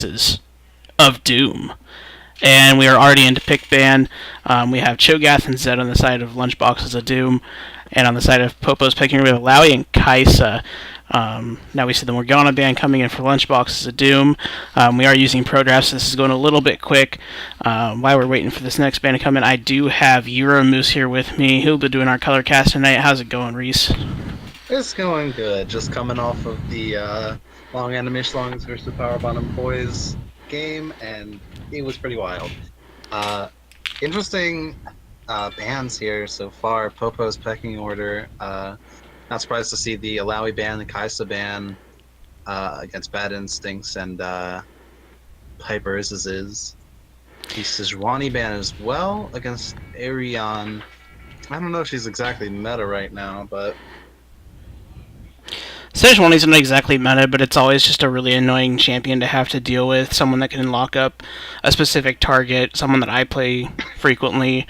of Doom. And we are already into pick ban. We have Cho'Gath and Zed on the side of Lunchboxes of Doom. And on the side of Popo's picking, we have Lowy and Kaisa. Now we see the Morgana ban coming in for Lunchboxes of Doom. We are using Pro Drafts, so this is going a little bit quick. While we're waiting for this next ban to come in, I do have Euromoose here with me. He'll be doing our color cast tonight. How's it going, Reese? It's going good. Just coming off of the Long Animation Longs versus Power Bottom Boys game, and it was pretty wild. Interesting bans here so far. Popo's pecking order. Not surprised to see the Alawi ban, the Kaisa ban against Bad Instincts, and Piper's is. The Sejuani ban as well against Arion. I don't know if she's exactly meta right now, but Sejuani isn't exactly meta, but it's always just a really annoying champion to have to deal with. Someone that can lock up a specific target, someone that I play frequently.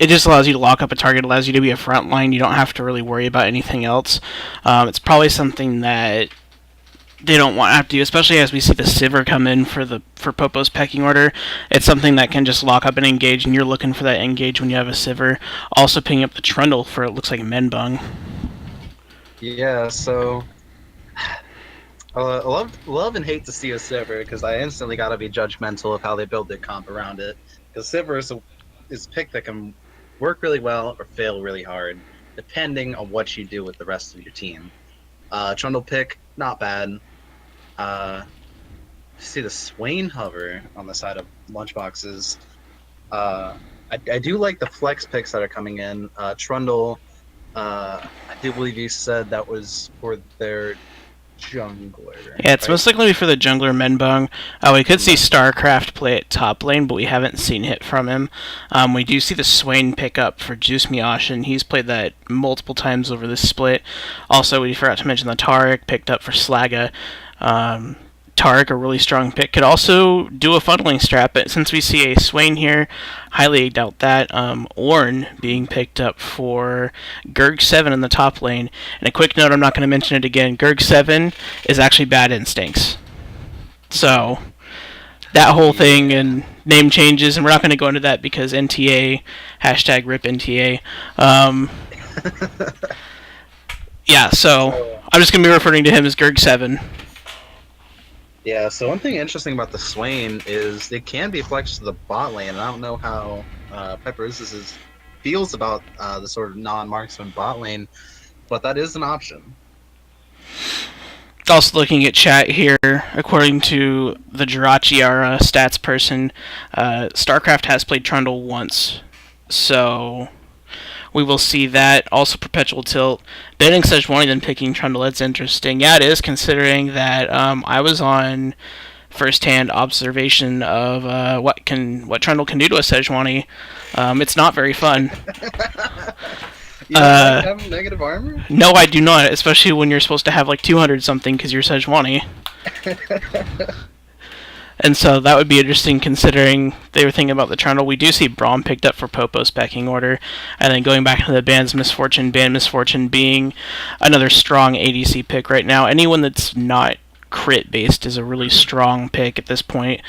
It just allows you to lock up a target, allows you to be a front line. You don't have to really worry about anything else. It's probably something that they don't want to have to do, especially as we see the Sivir come in for Popo's pecking order. It's something that can just lock up and engage, and you're looking for that engage when you have a Sivir. Also picking up the Trundle for, it looks like, Menbung. yeah, so I love and hate to see a Sivir, because I instantly gotta be judgmental of how they build their comp around it. Because Sivir is a pick that can work really well or fail really hard, depending on what you do with the rest of your team. Trundle pick, not bad. See the Swain hover on the side of Lunchboxes. I do like the flex picks that are coming in. Trundle, I do believe you said that was for their jungler. Yeah, it's right? most likely for the jungler Menbung. We could see StarCraft play at top lane, but we haven't seen hit from him. We do see the Swain pick up for Juice Miosh, and he's played that multiple times over this split. Also, we forgot to mention the Taric picked up for Slaga. Taric, a really strong pick, could also do a funneling strat, but since we see a Swain here, highly doubt that. Ornn being picked up for Gurg7 in the top lane. And a quick note, I'm not going to mention it again, Gurg7 is actually Bad Instincts. So, that whole thing and name changes, and we're not going to go into that because NTA, hashtag RIP NTA. Yeah, so I'm just going to be referring to him as Gurg7. Yeah, so one thing interesting about the Swain is it can be flexed to the bot lane, and I don't know how Piper feels about the sort of non-marksman bot lane, but that is an option. Also looking at chat here, according to the Jirachiara stats person, StarCraft has played Trundle once, so we will see that. Also Perpetual Tilt. Banning Sejuani then picking Trundle, that's interesting. Yeah, it is, considering that I was on first-hand observation of what Trundle can do to a Sejuani. It's not very fun. You don't have negative armor? No, I do not, especially when you're supposed to have like 200 something because you're Sejuani. And so that would be interesting considering they were thinking about the Trundle. We do see Braum picked up for Popo's pecking order. And then going back to the Band's Misfortune, Band Misfortune being another strong ADC pick right now. Anyone that's not crit based is a really strong pick at this point.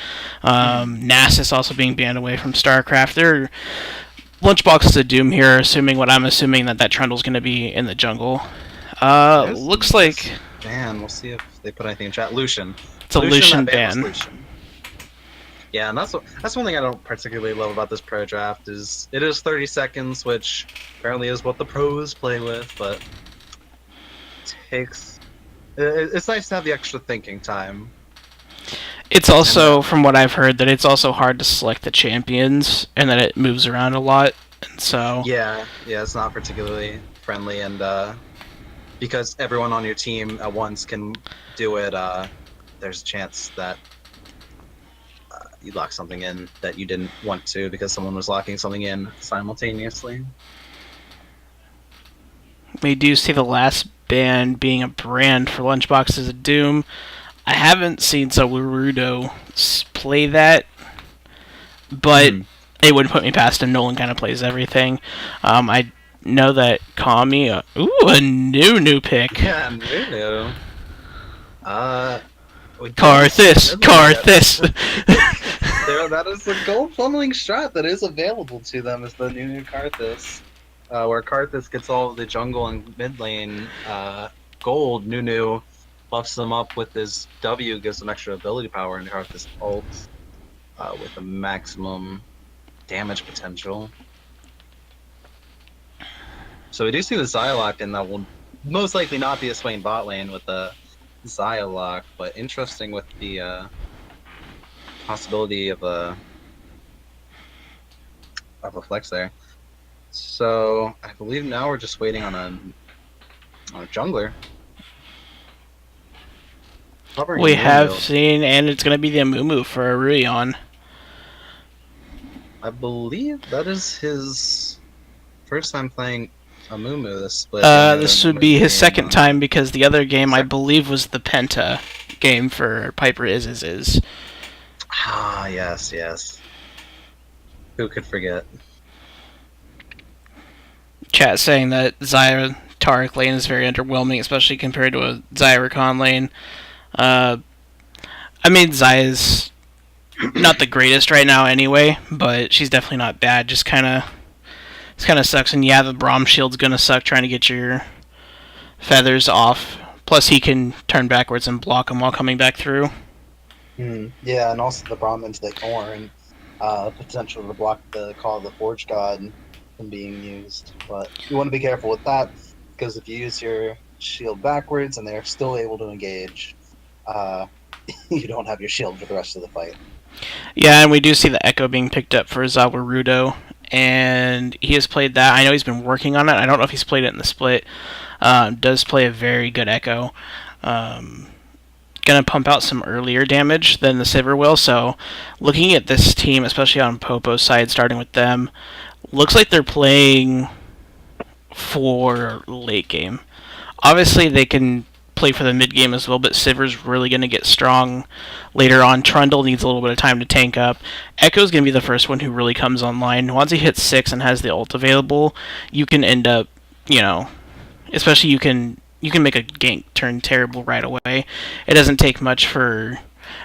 Nasus also being banned away from StarCraft. They're Lunchboxes of Doom here, assuming what I'm assuming that Trundle's going to be in the jungle. Looks like... ban. We'll see if they put anything in chat. Lucian. It's a Lucian ban. Lucian. Yeah, and that's one thing I don't particularly love about this pro draft is it is 30 seconds, which apparently is what the pros play with, but it's nice to have the extra thinking time. It's also, from what I've heard, that it's also hard to select the champions, and that it moves around a lot, and so... Yeah, it's not particularly friendly, and because everyone on your team at once can do it, there's a chance that you lock something in that you didn't want to because someone was locking something in simultaneously. We do see the last ban being a brand for Lunchboxes of Doom. I haven't seen Sawarudo play that, but it wouldn't put me past him. Nolan kind of plays everything. I know that Kami, a new pick. Yeah, new. We don't see Karthus! Nidlin yet. Karthus! That is the gold funneling strat that is available to them, is the new Karthus. Where Karthus gets all of the jungle and mid lane gold, Nunu buffs them up with his W, gives them extra ability power, and Karthus ults with a maximum damage potential. So we do see the Xylock, and that will most likely not be a Swain bot lane with the Xylock, but interesting with the possibility of a flex there. So I believe now we're just waiting on a jungler. We have seen, and it's going to be the Amumu for Aruion. I believe that is his first time playing Amumu this split. This would be his second time, because the other game, I believe, was the Penta game for Piper Is. Ah, yes. Who could forget? Chat saying that Zyra Taric lane is very underwhelming, especially compared to a Zyra Khan lane. I mean, Zaya's not the greatest right now anyway, but she's definitely not bad. Just kind of sucks. And yeah, the Braum shield's gonna suck trying to get your feathers off. Plus, he can turn backwards and block them while coming back through. Yeah, and also the Braum into the Thorn, potential to block the Call of the Forge God from being used. But you want to be careful with that, because if you use your shield backwards and they're still able to engage, you don't have your shield for the rest of the fight. Yeah, and we do see the Echo being picked up for Zawarudo, and he has played that. I know he's been working on it. I don't know if he's played it in the split. Does play a very good Echo. Gonna pump out some earlier damage than the Sivir will, so looking at this team, especially on Popo's side, starting with them, looks like they're playing for late game. Obviously, they can play for the mid game as well, but Sivir's really going to get strong later on. Trundle needs a little bit of time to tank up. Echo's going to be the first one who really comes online. Once he hits 6 and has the ult available, you can end up, especially you can make a gank turn terrible right away. It doesn't take much for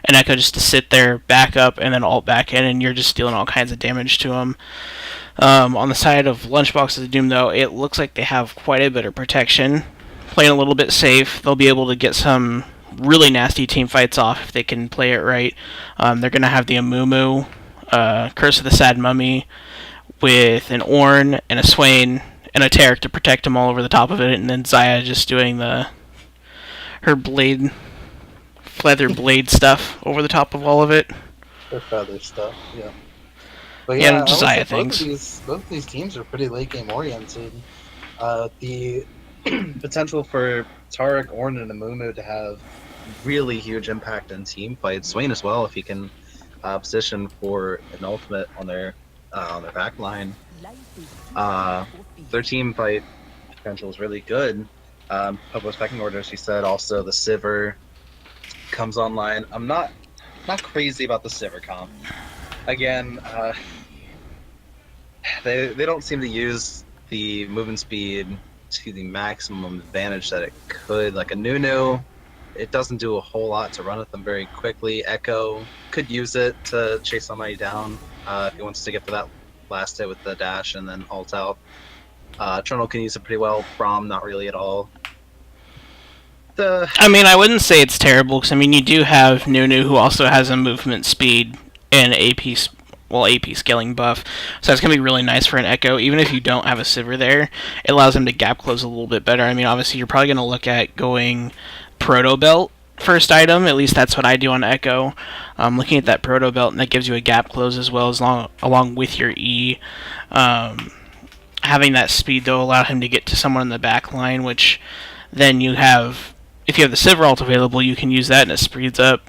an Echo just to sit there, back up, and then ult back in, and you're just dealing all kinds of damage to him. On the side of Lunchbox of the Doom, though, it looks like they have quite a bit of protection. Playing a little bit safe, they'll be able to get some really nasty team fights off if they can play it right. They're going to have the Amumu, Curse of the Sad Mummy, with an Ornn and a Swain and a Taric to protect them all over the top of it, and then Xayah just doing her feather blade stuff over the top of all of it. Her feather stuff, yeah. But yeah, and Xayah things. Both of these teams are pretty late game oriented. The potential for Taric, Ornn, and Amumu to have really huge impact in team fights. Swain as well, if he can position for an ultimate on their back line. Their team fight potential is really good. Popo's pecking order, as she said. Also, the Sivir comes online. I'm not crazy about the Sivir comp. Again, they don't seem to use the movement speed to the maximum advantage that it could. Like a Nunu, it doesn't do a whole lot to run at them very quickly. Echo could use it to chase somebody down if he wants to get to that last hit with the dash and then ult out. Trundle can use it pretty well. Braum, not really at all. I wouldn't say it's terrible, because you do have Nunu, who also has a movement speed and AP scaling buff, so that's going to be really nice for an Echo. Even if you don't have a Sivir there, it allows him to gap close a little bit better. Obviously, you're probably going to look at going Proto Belt first item. At least that's what I do on Echo. Looking at that Proto Belt, and that gives you a gap close as well, along with your E. Having that speed, though, allow him to get to someone in the back line, which then you have... If you have the Sivir ult available, you can use that, and it speeds up.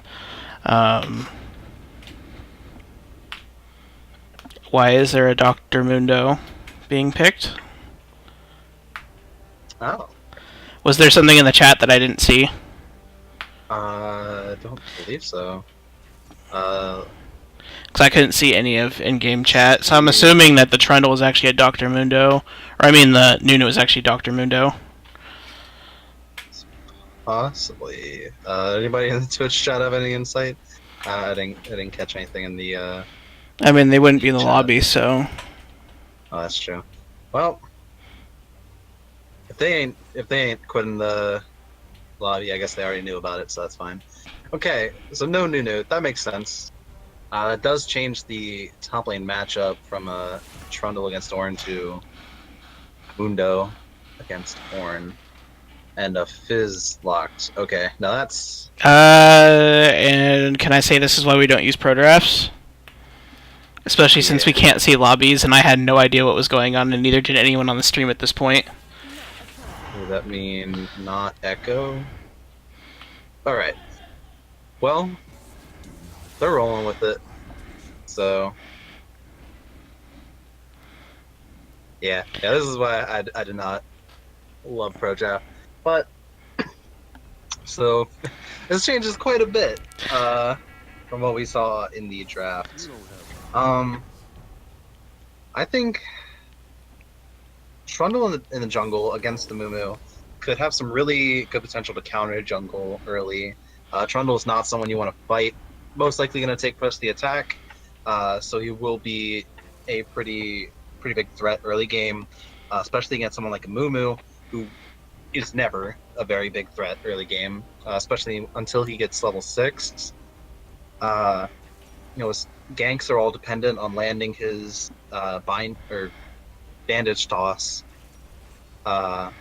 Why is there a Dr. Mundo being picked? Oh. Was there something in the chat that I didn't see? I don't believe so. Because I couldn't see any of in-game chat, so I'm assuming that the Trundle was actually a Dr. Mundo. Or the Nunu was actually Dr. Mundo. Possibly. Anybody in the Twitch chat have any insight? I didn't catch anything in the I mean, they wouldn't be in the chat. lobby, so Oh, that's true. Well, if they ain't quitting the lobby, I guess they already knew about it, so that's fine. Okay, so no new. That makes sense. It does change the top lane matchup from a Trundle against Ornn to Mundo against Ornn, and a Fizz locked. Okay, now that's and can I say this is why we don't use pro drafts? Especially since we yeah. can't see lobbies, and I had no idea what was going on, and neither did anyone on the stream at this point. Does that mean not Echo? All right. Well, they're rolling with it. So yeah. This is why I did not love Pro Draft, but so this changes quite a bit from what we saw in the draft. I think Trundle in the jungle against the Mumu could have some really good potential to counter jungle early. Trundle is not someone you want to fight. Most likely going to take first the attack, so he will be a pretty big threat early game, especially against someone like a Mumu, who is never a very big threat early game, especially until he gets level 6. His ganks are all dependent on landing his bind or bandage toss. And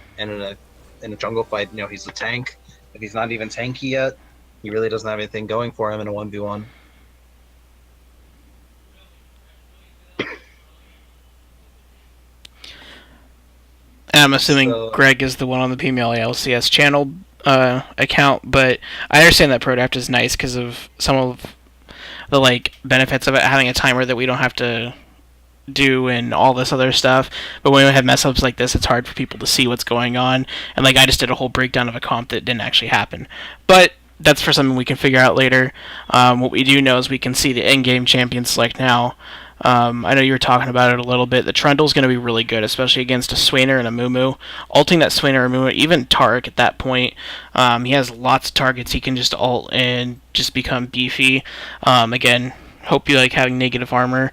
in a jungle fight, he's a tank. If he's not even tanky yet, he really doesn't have anything going for him in a 1v1. And I'm assuming Greg is the one on the PML LCS channel account, but I understand that ProDraft is nice because of some of the benefits of it, having a timer that we don't have to do and all this other stuff. But when we have mess ups like this, it's hard for people to see what's going on. And I just did a whole breakdown of a comp that didn't actually happen. But that's for something we can figure out later. What we do know is we can see the in-game champion select now. I know you were talking about it a little bit. The Trundle's going to be really good, especially against a Swainer and a Mumu. Ulting that Swainer or Mumu, even Tark at that point, he has lots of targets he can just ult and just become beefy. Again, hope you like having negative armor.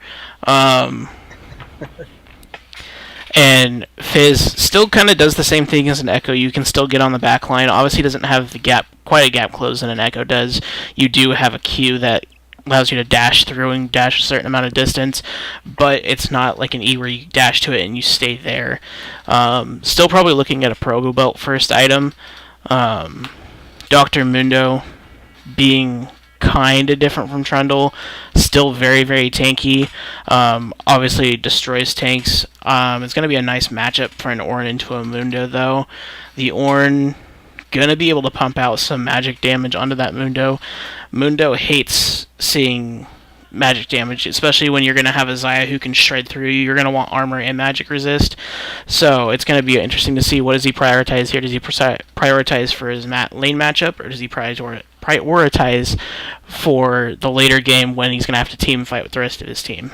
And Fizz still kind of does the same thing as an Echo. You can still get on the back line. Obviously, doesn't have the quite a gap close than an Echo does. You do have a Q that allows you to dash through and dash a certain amount of distance, but it's not like an E where you dash to it and you stay there. Still probably looking at a Progo Belt first item. Dr. Mundo being kind of different from Trundle, still very, very tanky. Obviously destroys tanks. It's going to be a nice matchup for an Ornn into a Mundo, though. The Ornn going to be able to pump out some magic damage onto that Mundo. Mundo hates seeing magic damage, especially when you're going to have a Xayah who can shred through you. You're going to want armor and magic resist. So it's going to be interesting to see what does he prioritize here. Does he prioritize for his lane matchup, or does he prioritize for the later game when he's going to have to team fight with the rest of his team?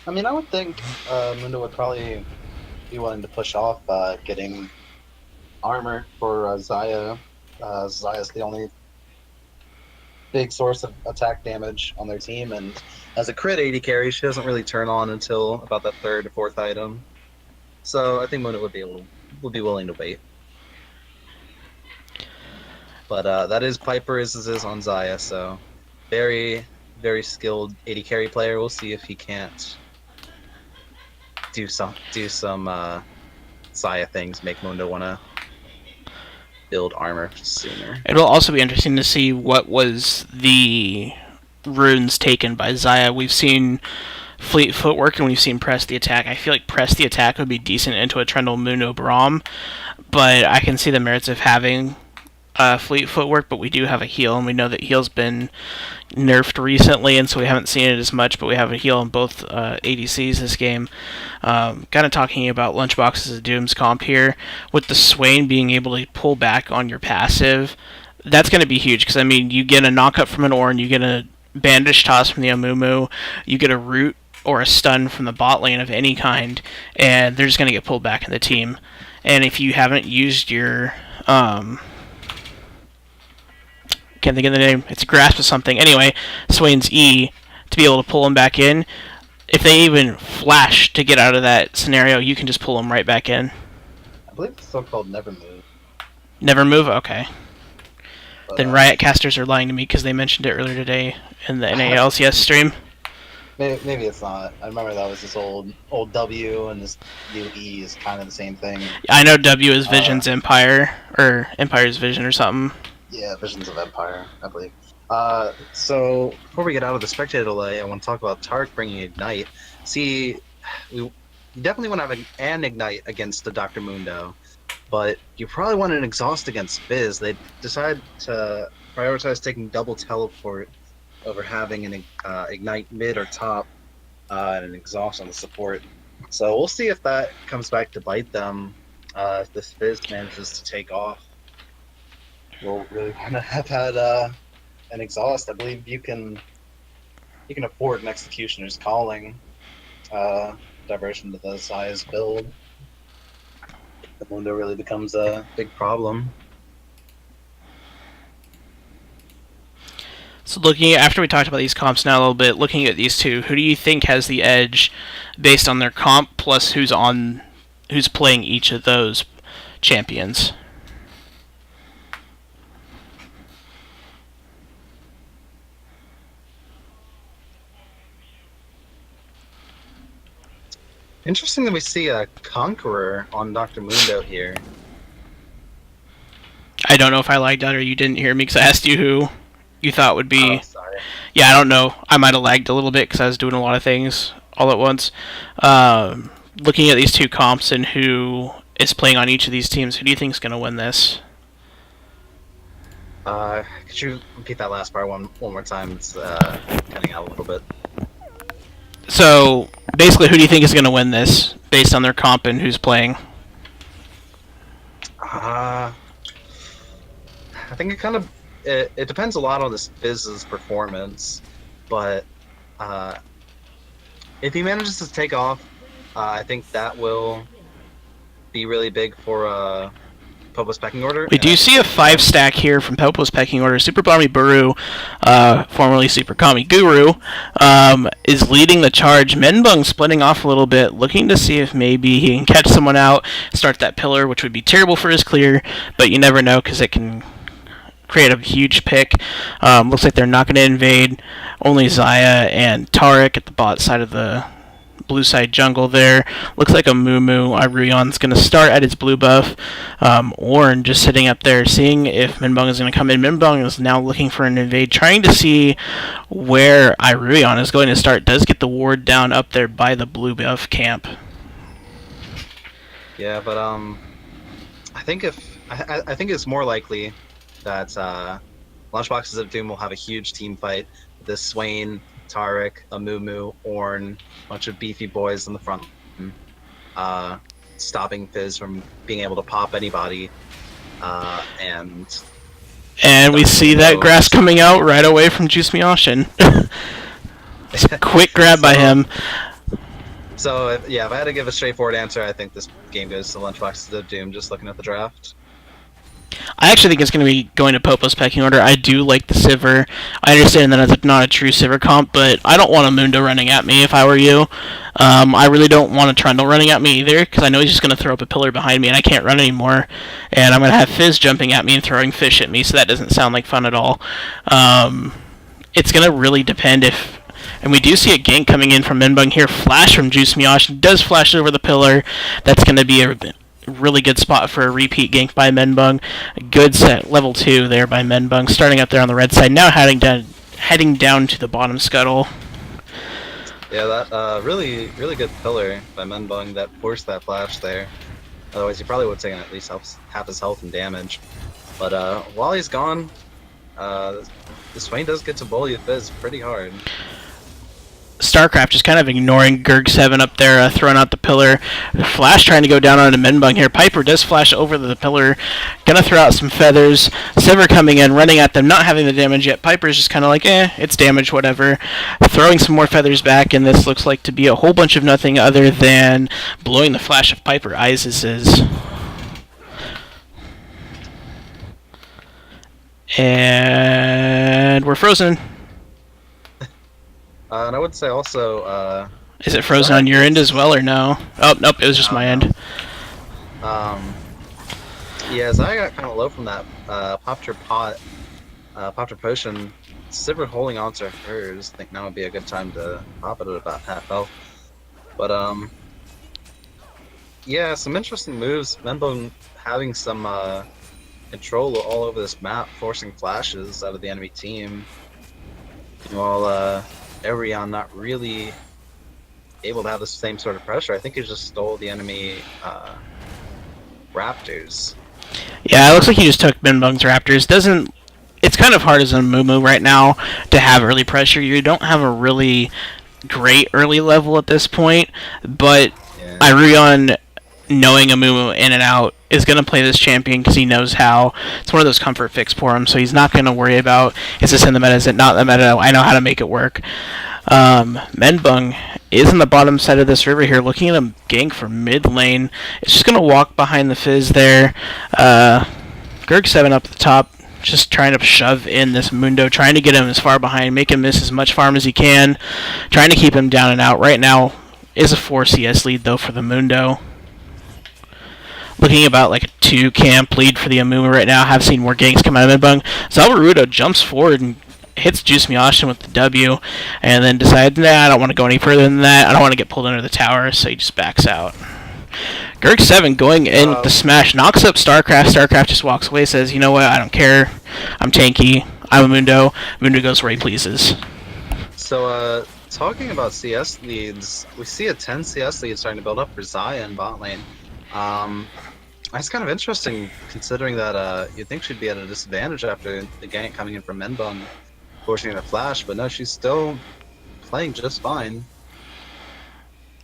I mean, I would think Mundo would probably be willing to push off getting armor for Xayah. Xayah's the only big source of attack damage on their team, and as a crit AD carry, she doesn't really turn on until about that 3rd or 4th item. So I think Mundo would be willing to wait. But that is Piper is on Xayah, so very, very skilled AD carry player. We'll see if he can't do some Xayah things, make Mundo want to build armor sooner. It will also be interesting to see what was the runes taken by Xayah. We've seen Fleet Footwork and we've seen Press the Attack. I feel like Press the Attack would be decent into a Trundle Mundo Braum, but I can see the merits of having Fleet Footwork, but we do have a heal, and we know that heal's been nerfed recently, and so we haven't seen it as much, but we have a heal in both ADCs this game. Kind of talking about Lunchbox's Doom's comp here, with the Swain being able to pull back on your passive, that's going to be huge, because, I mean, you get a knockup from an Ornn, you get a bandage toss from the Amumu, you get a root or a stun from the bot lane of any kind, and they're just going to get pulled back in the team. And if you haven't used your Can't think of the name. It's grasp of something. Anyway, Swain's E to be able to pull him back in. If they even flash to get out of that scenario, you can just pull them right back in. I believe it's still called Never Move. Never move? Okay. But, Then Riot casters are lying to me because they mentioned it earlier today in the NALCS stream. Maybe it's not. I remember that was this old W, and this new E is kind of the same thing. I know W is Vision's Empire, or Empire's Vision or something. Yeah, Visions of Empire, I believe. So before we get out of the spectator delay, I want to talk about Tark bringing Ignite. See, you definitely want to have an Ignite against the Dr. Mundo, but you probably want an Exhaust against Fizz. They decide to prioritize taking double teleport over having an Ignite mid or top and an Exhaust on the support. So we'll see if that comes back to bite them if this Fizz manages to take off. We'll really want to have had an Exhaust. I believe you can afford an Executioner's Calling diversion to the size build. The Mundo really becomes a big problem. So after we talked about these comps now a little bit, looking at these two, who do you think has the edge based on their comp plus who's playing each of those champions? Interesting that we see a Conqueror on Dr. Mundo here. I don't know if I lagged out or you didn't hear me because I asked you who you thought would be. Oh, sorry. Yeah, I don't know. I might have lagged a little bit because I was doing a lot of things all at once. Looking at these two comps and who is playing on each of these teams, who do you think is going to win this? Could you repeat that last part one more time? It's cutting out a little bit. So, basically, who do you think is going to win this based on their comp and who's playing? I think it depends a lot on this Fizz's performance, but if he manages to take off, I think that will be really big for Popo's pecking order. We do see a 5-stack here from Popo's pecking order. Super Barmy Baru, formerly Super Kami Guru, is leading the charge. Menbung splitting off a little bit, looking to see if maybe he can catch someone out, start that pillar, which would be terrible for his clear, but you never know because it can create a huge pick. Looks like they're not going to invade. Only Zaya and Taric at the bot side of the blue side jungle there. Looks like a Moo Irion's going to start at his blue buff. Ornn just sitting up there seeing if Minbung is going to come in. Minbung is now looking for an invade, trying to see where Irion is going to start. Does get the ward down up there by the blue buff camp. Yeah, but I think I think it's more likely that Lunchboxes of Doom will have a huge team fight. This Swain, Taric, Amumu, Ornn, a bunch of beefy boys in the front, stopping Fizz from being able to pop anybody, and we see that grass coming out right away from Juice Mioshin. Quick grab by him. So, if I had to give a straightforward answer, I think this game goes to Lunchboxes of Doom, just looking at the draft. I actually think it's going to be going to Popo's pecking order. I do like the Sivir. I understand that it's not a true Sivir comp, but I don't want a Mundo running at me if I were you. I really don't want a Trundle running at me either, because I know he's just going to throw up a pillar behind me and I can't run anymore. And I'm going to have Fizz jumping at me and throwing fish at me, so that doesn't sound like fun at all. It's going to really depend if... And we do see a gank coming in from Minbung here. Flash from Juice Miosh. Does flash over the pillar. That's going to be a really good spot for a repeat gank by Menbung. Good set, level 2 there by Menbung, starting up there on the red side, now heading down to the bottom scuttle. Yeah, that really good pillar by Menbung that forced that flash there. Otherwise, he probably would have taken at least half his health and damage. But while he's gone, the Swain does get to bully Fizz pretty hard. StarCraft just kind of ignoring Gurg7 up there, throwing out the pillar. Flash trying to go down onto Menbung here. Piper does flash over the pillar. Gonna throw out some feathers. Sivir coming in, running at them, not having the damage yet. Piper's just kind of like, it's damage, whatever. Throwing some more feathers back, and this looks like to be a whole bunch of nothing other than blowing the flash of Piper Isis's. And we're frozen. And I would say also, Is it frozen Zaya on your end as is well, or no? Oh, nope, it was just no, my no. end. Yeah, Zaya got kind of low from that. Popped her pot, popped her potion. Sivir holding on to hers. I think now would be a good time to pop it at about half health. But yeah, some interesting moves. Menbone having some control all over this map, forcing flashes out of the enemy team. While Arion not really able to have the same sort of pressure. I think he just stole the enemy Raptors. Yeah, it looks like he just took Minbung's Raptors. Doesn't It's kind of hard as a Mumu right now to have early pressure. You don't have a really great early level at this point, but Yeah. Irion, knowing a Mumu in and out, is going to play this champion because he knows how. It's one of those comfort fix for him, so he's not going to worry about, is this in the meta, is it not in the meta, I know how to make it work. Menbung is in the bottom side of this river here, looking at him gank from mid lane. It's just going to walk behind the Fizz there. Gerg7 up at the top, just trying to shove in this Mundo, trying to get him as far behind, make him miss as much farm as he can, trying to keep him down and out. Right now is a 4 CS lead, though, for the Mundo. Looking about like a 2 camp lead for the Amumu right now. Have seen more ganks come out of Midbung. Zalbarudo jumps forward and hits Juice Miashin with the W, and then decides, nah, I don't want to go any further than that. I don't want to get pulled under the tower, so he just backs out. Gerg7 going in with the smash, knocks up StarCraft. StarCraft just walks away, says, you know what, I don't care. I'm tanky. I'm a Mundo. Mundo goes where he pleases. So, talking about CS leads, we see a 10 CS lead starting to build up for Zaya in bot lane. That's kind of interesting, considering that you'd think she'd be at a disadvantage after the gank coming in from Menbung, forcing her to flash, but no, she's still playing just fine.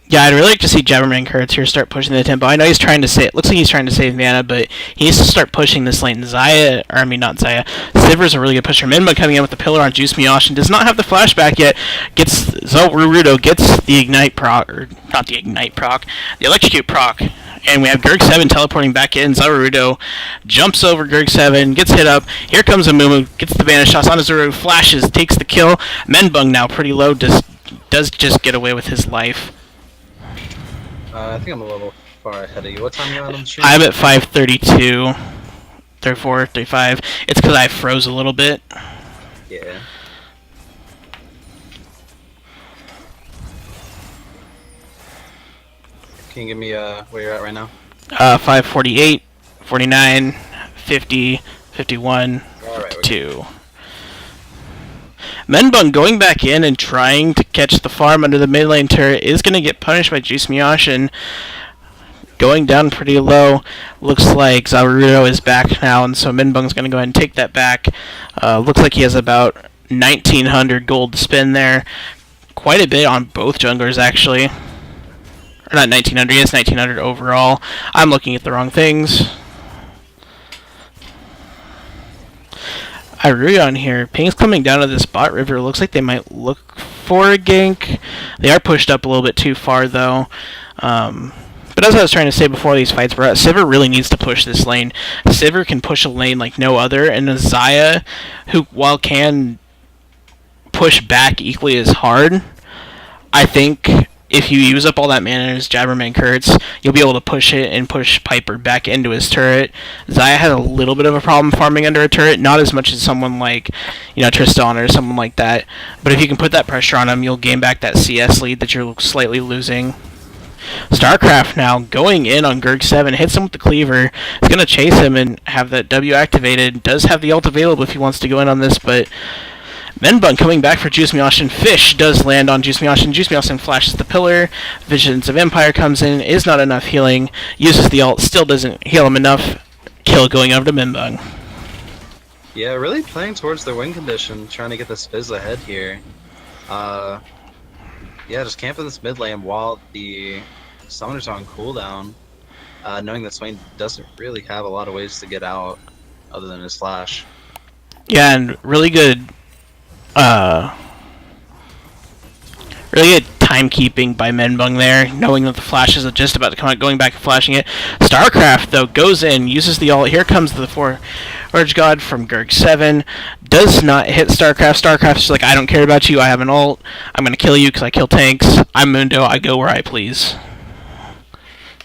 Yeah, I'd really like to see Jabberman Kurtz here start pushing the tempo. I know he's trying to save. It looks like he's trying to save mana, but he needs to start pushing this lane. Zaya, or I mean not Zaya. Sivir's a really good pusher. Minba coming in with the pillar on Juice Miashin does not have the flashback yet. Gets Zalbarudo gets the ignite proc, or not the ignite proc, the electrocute proc. And we have Gerg7 teleporting back in. Zalbarudo jumps over Gerg7, gets hit up. Here comes Amumu, gets the vanish shots on Zalbarudo, flashes, takes the kill. Menbung now pretty low, does just get away with his life. I think I'm a little far ahead of you. What time are you on the stream? I'm at 5:32, 34, 35. It's because I froze a little bit. Yeah. Can you give me where you're at right now? 5:48, 49, 50, 51, Alright, 2. Menbung going back in and trying to catch the farm under the mid lane turret is going to get punished by Juice Miashin. Going down pretty low. Looks like Zalbarudo is back now, and so Minbung's going to go ahead and take that back. Looks like he has about 1,900 gold to spend there. Quite a bit on both junglers, actually. Or not 1,900, he has 1,900 overall. I'm looking at the wrong things. Irion here. Ping's coming down to this bot river. Looks like they might look for a gank. They are pushed up a little bit too far, though. But as I was trying to say before these fights were out, Sivir really needs to push this lane. Sivir can push a lane like no other, and Zaya, who, while can push back equally as hard, I think if you use up all that mana as Jabberman Kurtz, you'll be able to push it and push Piper back into his turret. Zaya had a little bit of a problem farming under a turret, not as much as someone like, Tristan or someone like that. But if you can put that pressure on him, you'll gain back that CS lead that you're slightly losing. StarCraft now going in on Gerg7, hits him with the cleaver. Is going to chase him and have that W activated. Does have the ult available if he wants to go in on this, but Menbung coming back for Juice Miashin. Fish does land on Juice Miashin. Juice Miashin flashes the pillar. Visions of Empire comes in. Is not enough healing. Uses the ult. Still doesn't heal him enough. Kill going over to Menbung. Yeah, really playing towards their win condition, trying to get this Fizz ahead here. Yeah, just camping this mid lane while the summoners are on cooldown, knowing that Swain doesn't really have a lot of ways to get out other than his flash. Yeah, and really good timekeeping by Menbung there, knowing that the flashes are just about to come out, going back and flashing it. StarCraft, though, goes in, uses the ult. Here comes the Forge God from Gurg7. Does not hit StarCraft. StarCraft's like, I don't care about you. I have an ult. I'm going to kill you because I kill tanks. I'm Mundo. I go where I please.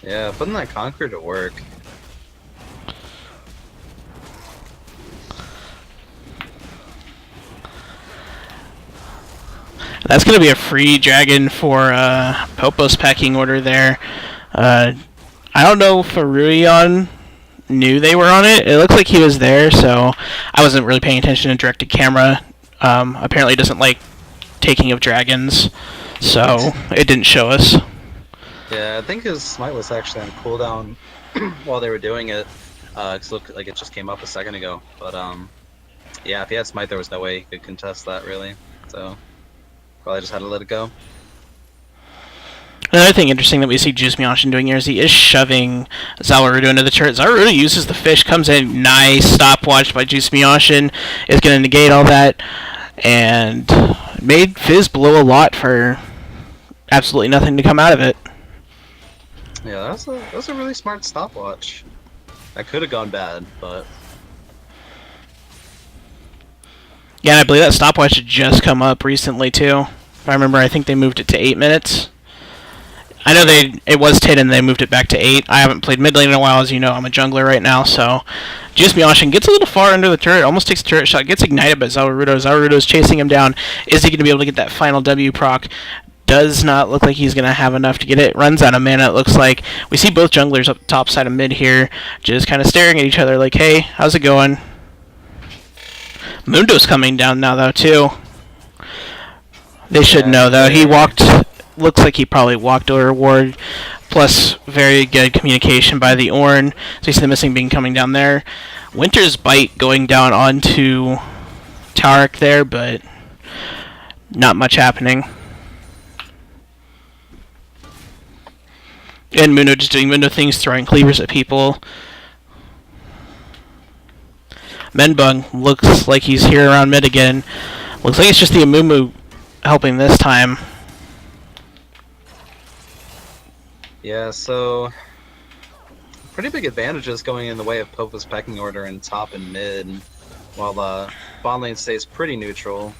Yeah, putting that Conqueror to work. That's going to be a free dragon for Popo's pecking order there. I don't know if Aruion knew they were on it. It looked like he was there, so I wasn't really paying attention to direct to camera. Apparently he doesn't like taking of dragons, so it didn't show us. Yeah, I think his smite was actually on cooldown while they were doing it. Cause it looked like it just came up a second ago. But yeah, if he had smite, there was no way he could contest that really. So probably just had to let it go. Another thing interesting that we see Juice Myoshin doing here is he is shoving Zawarudo into the turret. Zawarudo uses the fish, comes in, nice stopwatch by Juice Myoshin, is going to negate all that, and made Fizz blow a lot for absolutely nothing to come out of it. Yeah, that was a really smart stopwatch. That could have gone bad, but Yeah, and I believe that stopwatch had just come up recently too. If I remember, I think they moved it to 8 minutes. I know it was 10 and they moved it back to 8. I haven't played mid lane in a while, as you know. I'm a jungler right now, so Juice Myoshin gets a little far under the turret, almost takes a turret shot, gets ignited by Zawarudo. Zawarudo's chasing him down. Is he going to be able to get that final W proc? Does not look like he's going to have enough to get it. Runs out of mana, it looks like. We see both junglers up top side of mid here, just kind of staring at each other like, hey, how's it going? Mundo's coming down now, though, too. They should know, though. He walked... Looks like he probably walked over ward. Plus, very good communication by the Ornn. So you see the missing being coming down there. Winter's Bite going down onto Tarek there, but not much happening. And Mundo just doing Mundo things, throwing cleavers at people. Menbung looks like he's here around mid again. Looks like it's just the Amumu helping this time. yeah, so pretty big advantages going in the way of Popo's pecking order in top and mid, while bot lane stays pretty neutral.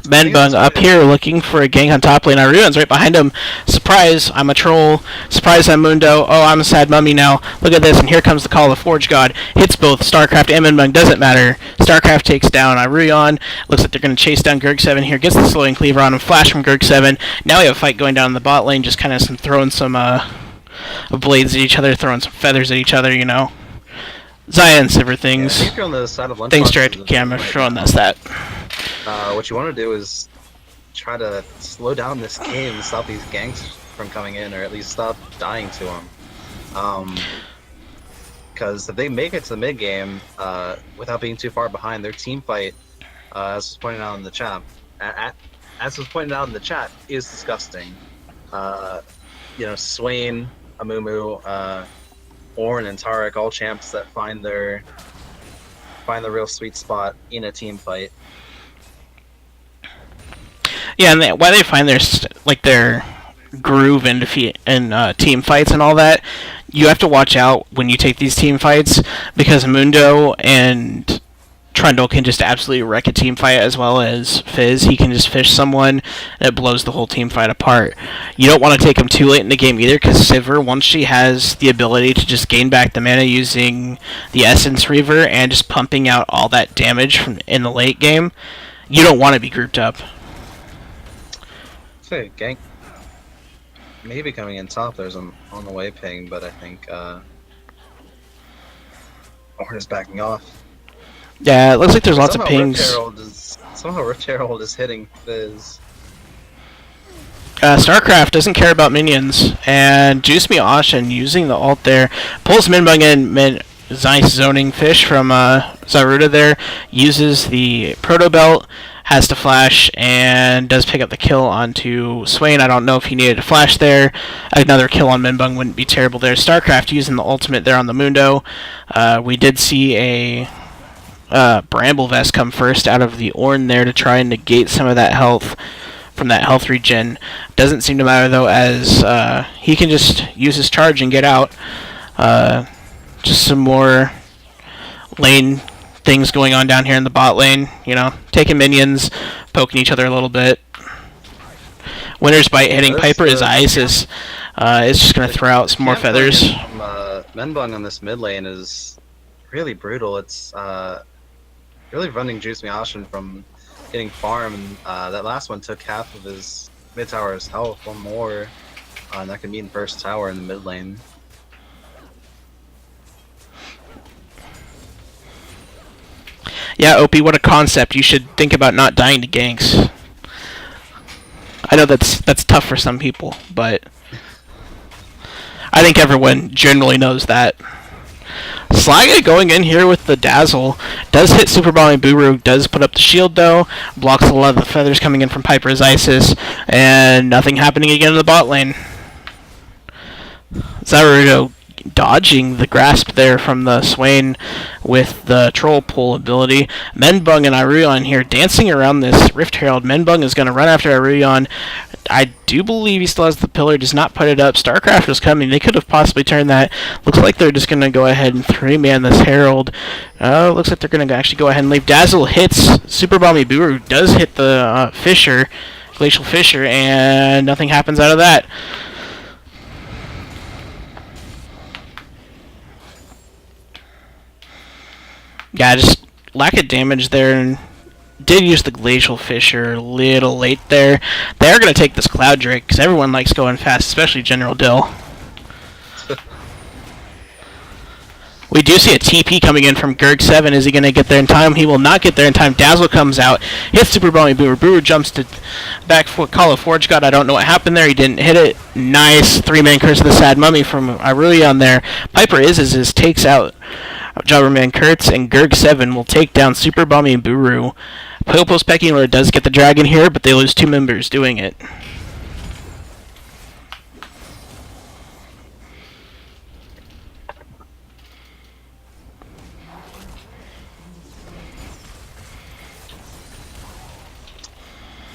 Menbung up here looking for a gank on top lane. Aruan's right behind him. Surprise, I'm a troll. Surprise, I'm Mundo. Oh, I'm a sad mummy now. Look at this, and here comes the call of the Forge God. Hits both StarCraft and Menbung, doesn't matter. StarCraft takes down Aruan. Looks like they're going to chase down Gurg7 here. Gets the slowing cleaver on him. Flash from Gurg7. Now we have a fight going down in the bot lane, just kind of throwing some blades at each other, throwing some feathers at each other, you know. Zion Silver things. Yeah, on the side of Thanks, Jared Camera, for showing us that. What you want to do is try to slow down this game and stop these ganks from coming in, or at least stop dying to them. Because if they make it to the mid game without being too far behind, their team fight, as was pointed out in the chat, is disgusting. You know, Swain, Amumu, Ornn, and Tarek, all champs that find the real sweet spot in a team fight. Yeah, and why they find their groove in team fights and all that, you have to watch out when you take these team fights, because Mundo and Trundle can just absolutely wreck a team fight, as well as Fizz. He can just fish someone, and it blows the whole team fight apart. You don't want to take him too late in the game either, because Sivir, once she has the ability to just gain back the mana using the Essence Reaver and just pumping out all that damage in the late game, you don't want to be grouped up. Say, gank maybe coming in top. There's an on the way ping, but I think Ornn is backing off. Yeah, it looks like there's lots of pings. Somehow Rift Herald is hitting Fizz. StarCraft doesn't care about minions, and Juice Myoshin using the ult there pulls Menbung in. Nice zoning fish from Zaruda there, uses the Proto Belt, has to flash, and does pick up the kill onto Swain. I don't know if he needed to flash there. Another kill on Menbung wouldn't be terrible there. StarCraft using the ultimate there on the Mundo. We did see a Bramble Vest come first out of the Ornn there to try and negate some of that health from that health regen. Doesn't seem to matter though, as he can just use his charge and get out. Just some more lane things going on down here in the bot lane. You know, taking minions, poking each other a little bit. Winter's Bite hitting Piper as Isis. It's just going to throw out some more feathers. Menbung on this mid lane is really brutal. It's really running Juice Miashin from getting farm, and that last one took half of his mid tower's health, one more, and that could mean first tower in the mid lane. Yeah, OP, what a concept. You should think about not dying to ganks. I know that's tough for some people, but I think everyone generally knows that. Slaga going in here with the Dazzle. Does hit Super Bomb and Buru. Does put up the shield, though. Blocks a lot of the feathers coming in from Piper's Isis. And nothing happening again in the bot lane. Zarudo dodging the grasp there from the Swain with the Troll Pull ability. Menbung and Aruyon here dancing around this Rift Herald. Menbung is going to run after Aruyon. I do believe he still has the pillar, does not put it up. StarCraft was coming. They could have possibly turned that. Looks like they're just going to go ahead and 3-man this Herald. Looks like they're going to actually go ahead and leave. Dazzle hits Super Bomb Buru, does hit the Fissure, Glacial Fissure, and nothing happens out of that. Yeah, just lack of damage there, and did use the Glacial Fissure a little late there. They're going to take this Cloud Drake, because everyone likes going fast, especially General Dill. We do see a TP coming in from Gurg7. Is he going to get there in time? He will not get there in time. Dazzle comes out, hits Super Bomb Buru. Buru jumps to back foot, Call of Forge God. I don't know what happened there. He didn't hit it. Nice 3-man Curse of the Sad Mummy from Aurelion there. Piper is takes out Jobberman Kurtz, and Gurg7 will take down Super Bomb and Buru. Popo's Pecking Order does get the dragon here, but they lose 2 members doing it.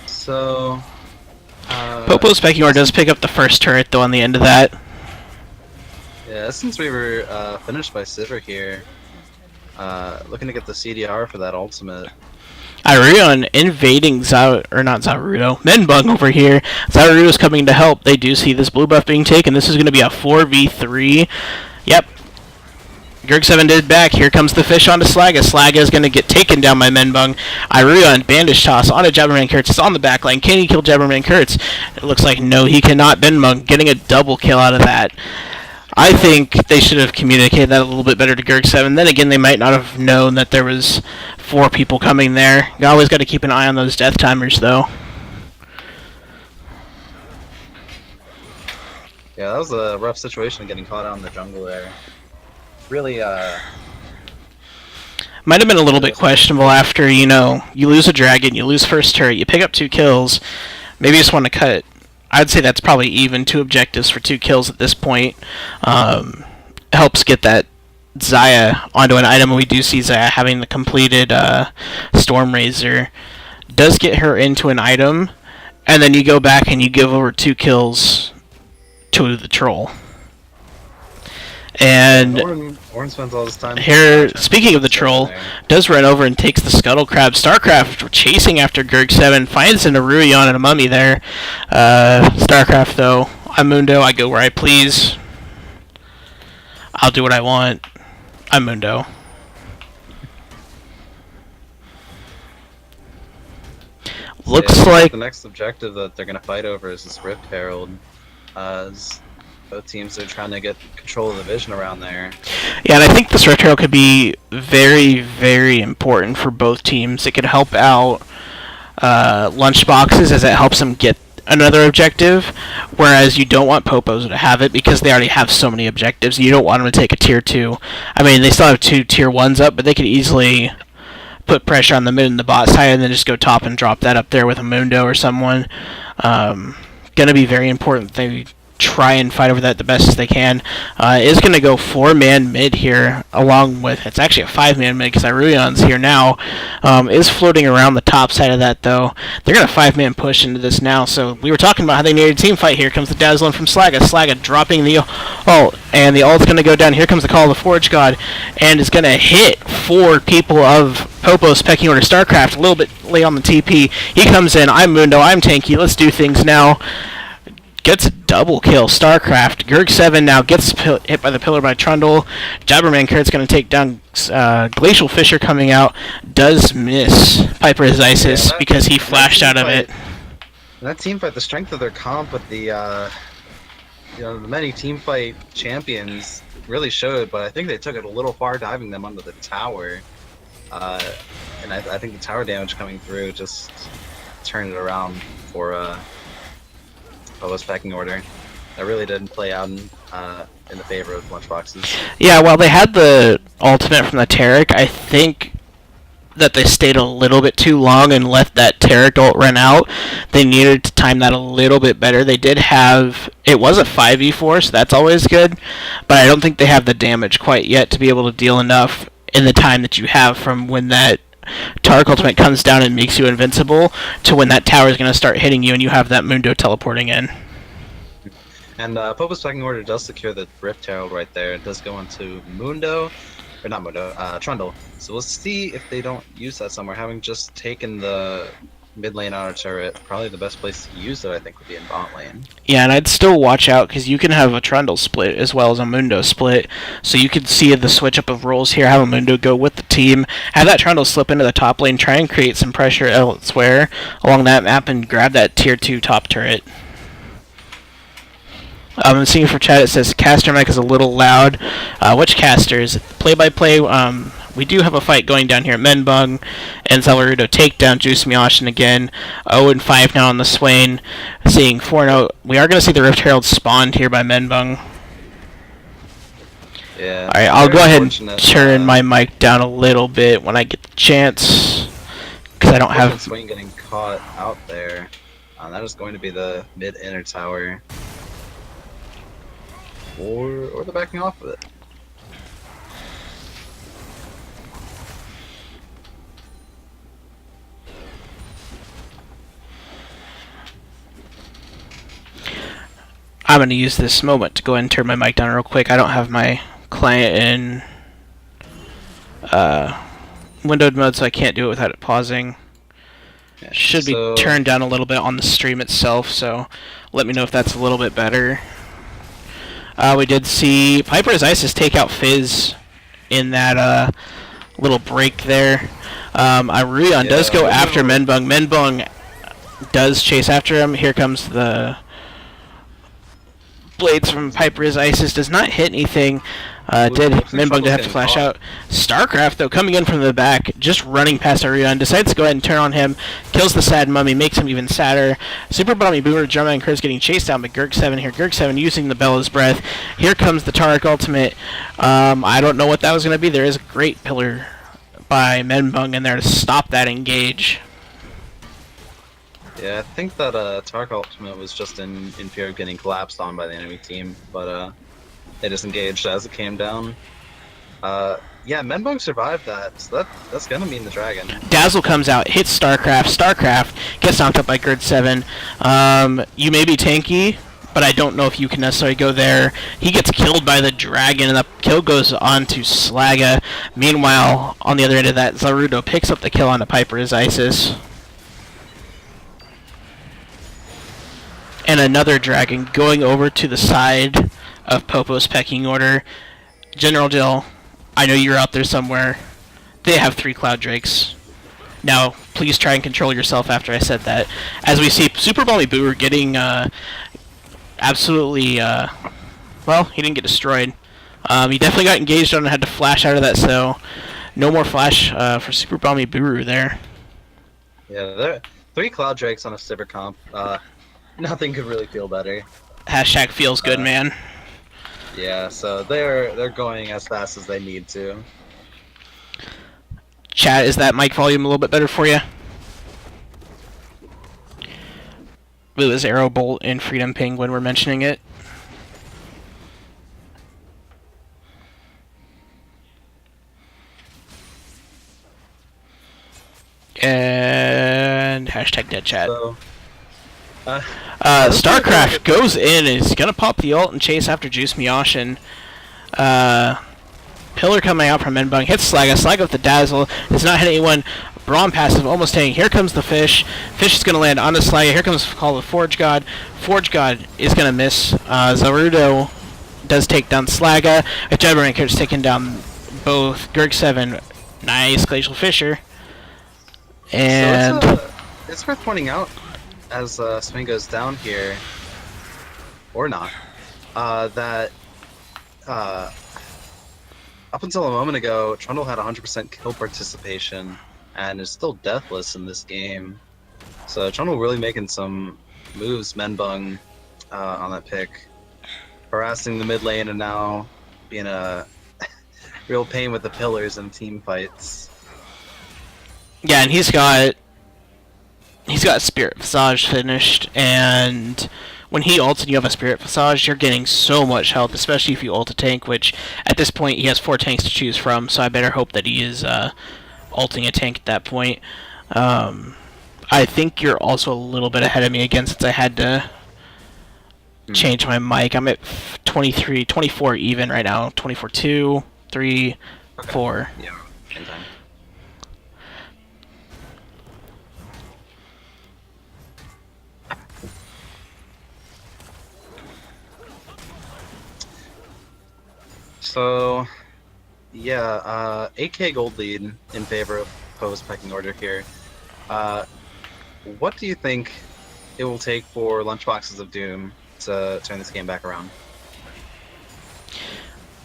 So, Popo's Pecking Order does pick up the first turret, though, on the end of that. yeah, since we were finished by Sivir here, looking to get the CDR for that ultimate. Aurelion invading Zarudo. Menbung over here. Zarudo's coming to help. They do see this blue buff being taken. This is going to be a 4v3. Yep. Gurg7 did back. Here comes the fish onto Slaga. Slaga is going to get taken down by Menbung. Aurelion bandage toss onto Jabberman Kurtz. It's on the back line. Can he kill Jabberman Kurtz? It looks like no, he cannot. Menbung getting a double kill out of that. I think they should have communicated that a little bit better to Gurg7. Then again, they might not have known that there was 4 people coming there. You always got to keep an eye on those death timers, though. Yeah, that was a rough situation getting caught out in the jungle there. Really, Might have been a little bit questionable after, you know, you lose a dragon, you lose first turret, you pick up 2 kills. Maybe you just want to cut. I'd say that's probably even 2 objectives for 2 kills at this point. Helps get that Xayah onto an item. We do see Xayah having the completed Stormrazor. Does get her into an item, and then you go back and you give over 2 kills to the troll. And Orin spends all his time here, speaking of the troll, does run over and takes the Scuttle Crab. StarCraft chasing after Gurg7, finds an Aurelion and a Mummy there. StarCraft, though, I'm Mundo, I go where I please. I'll do what I want. I'm Mundo. Looks like the next objective that they're going to fight over is this Rift Herald. As both teams are trying to get control of the vision around there. Yeah, and I think this Rift Herald could be very, very important for both teams. It could help out Lunchboxes as it helps them get another objective, whereas you don't want Popos to have it because they already have so many objectives. You don't want them to take a tier 2. I mean, they still have 2 tier 1s up, but they could easily put pressure on the mid and the bot side and then just go top and drop that up there with a Mundo or someone. Gonna be very important they try and fight over that the best as they can. Is going to go 4-man mid here, along with, it's actually a 5-man mid because Irulion's here now. Is floating around the top side of that, though. They're going to 5-man push into this now, so we were talking about how they needed a team fight. Here comes the Dazzling from Slaga. Slaga dropping the ult, and the ult's going to go down. Here comes the Call of the Forge God, and is going to hit 4 people of Popo's pecking order. StarCraft a little bit late on the TP. He comes in. I'm Mundo. I'm tanky. Let's do things now. Gets a double kill. StarCraft. Gerg7 now gets hit by the pillar by Trundle. Jabberman Kurt's going to take down Glacial Fisher coming out. Does miss Piper as Isis because he flashed out of it. That team fight, the strength of their comp with the the many team fight champions really showed, but I think they took it a little far, diving them under the tower. And I think the tower damage coming through just turned it around for Popo's pecking order. That really didn't play out in the favor of Lunchboxes. Yeah, while they had the ultimate from the Taric, I think that they stayed a little bit too long and let that Taric ult run out. They needed to time that a little bit better. They did have, it was a 5v4, so that's always good, but I don't think they have the damage quite yet to be able to deal enough in the time that you have from when that Taric ultimate comes down and makes you invincible to when that tower is going to start hitting you and you have that Mundo teleporting in. And Popo's pecking order does secure the Rift Herald right there. It does go into Mundo, or not Mundo, Trundle. So we'll see if they don't use that somewhere. Having just taken the mid lane outer turret, probably the best place to use it, I think, would be in bot lane. Yeah, and I'd still watch out because you can have a Trundle split as well as a Mundo split. So you could see the switch up of roles here, have a Mundo go with the team, have that Trundle slip into the top lane, try and create some pressure elsewhere along that map and grab that tier 2 top turret. I'm seeing for chat, it says caster mic is a little loud. Which casters? Play-by-play, we do have a fight going down here. Menbung and Zelarudo take down Juice Mioshin again. 0-5 now on the Swain. Seeing 4-0. We are going to see the Rift Herald spawned here by Menbung. Yeah. Alright, I'll go ahead and turn my mic down a little bit when I get the chance. Because I don't have... Swain getting caught out there. That is going to be the mid-inner tower. Or the backing off of it. I'm going to use this moment to go ahead and turn my mic down real quick. I don't have my client in windowed mode, so I can't do it without it pausing. Yeah, Should be turned down a little bit on the stream itself, so let me know if that's a little bit better. We did see Piper's Isis take out Fizz in that little break there. Irurion does go after Menbung. Menbung does chase after him. Here comes the blades from Piper's Isis. Does not hit anything. Menbung did have to flash out. StarCraft, though, coming in from the back, just running past Irurion, decides to go ahead and turn on him, kills the sad mummy, makes him even sadder. Super Bomby Boomer, Drummer, and Kurt's getting chased down by Gerg7 here. Gerg7 using the Bella's Breath. Here comes the Taric ultimate. I don't know what that was going to be. There is a great pillar by Menbung in there to stop that engage. Yeah, I think that Taric ultimate was just in fear of getting collapsed on by the enemy team, but they disengaged as it came down. Yeah, Menbung survived that, so that's gonna mean the dragon. Dazzle comes out, hits StarCraft. StarCraft gets knocked up by Gerd7. You may be tanky, but I don't know if you can necessarily go there. He gets killed by the dragon, and the kill goes on to Slaga. Meanwhile, on the other end of that, Zarudo picks up the kill on the Piper's Isis. And another dragon going over to the side of Popo's pecking order. General Dill, I know you're out there somewhere. They have 3 Cloud Drakes. Now, please try and control yourself after I said that. As we see, Super Balmy Booer getting absolutely... well, he didn't get destroyed. He definitely got engaged on and had to flash out of that, so no more flash for Super Balmy Booer there. Yeah, there 3 Cloud Drakes on a Sivir comp. Nothing could really feel better. Hashtag feels good, man. Yeah, so they're going as fast as they need to. Chat, is that mic volume a little bit better for you? It was Arrow Bolt and Freedom Ping when we're mentioning it. And hashtag dead chat. So, StarCraft goes in and is gonna pop the ult and chase after Juice Mioshin. Pillar coming out from Menbung, hits Slaga. Slaga with the dazzle, does not hit anyone. Braum passive almost hitting. Here comes the Fish. Fish is going to land on the Slaga. Here comes Call of Forge God. Forge God is going to miss. Zarudo does take down Slaga. A Jabberranker's taking down both Gurg7. Nice Glacial Fisher. And so it's worth pointing out, as Swing goes down here, or not, that up until a moment ago, Trundle had 100% kill participation and is still deathless in this game. So Trundle really making some moves, Menbung, on that pick. Harassing the mid lane and now being a real pain with the pillars in team fights. yeah, and he's got Spirit Visage finished, and when he ults and you have a Spirit Visage, you're getting so much health, especially if you ult a tank, which at this point he has 4 tanks to choose from, so I better hope that he is ulting a tank at that point. I think you're also a little bit ahead of me again since I had to change my mic. I'm at 24 even right now. 24, 2, 3, Okay. 4. Yeah, same time. So, yeah, 8k gold lead in favor of Poe's pecking order here. What do you think it will take for Lunchboxes of Doom to turn this game back around?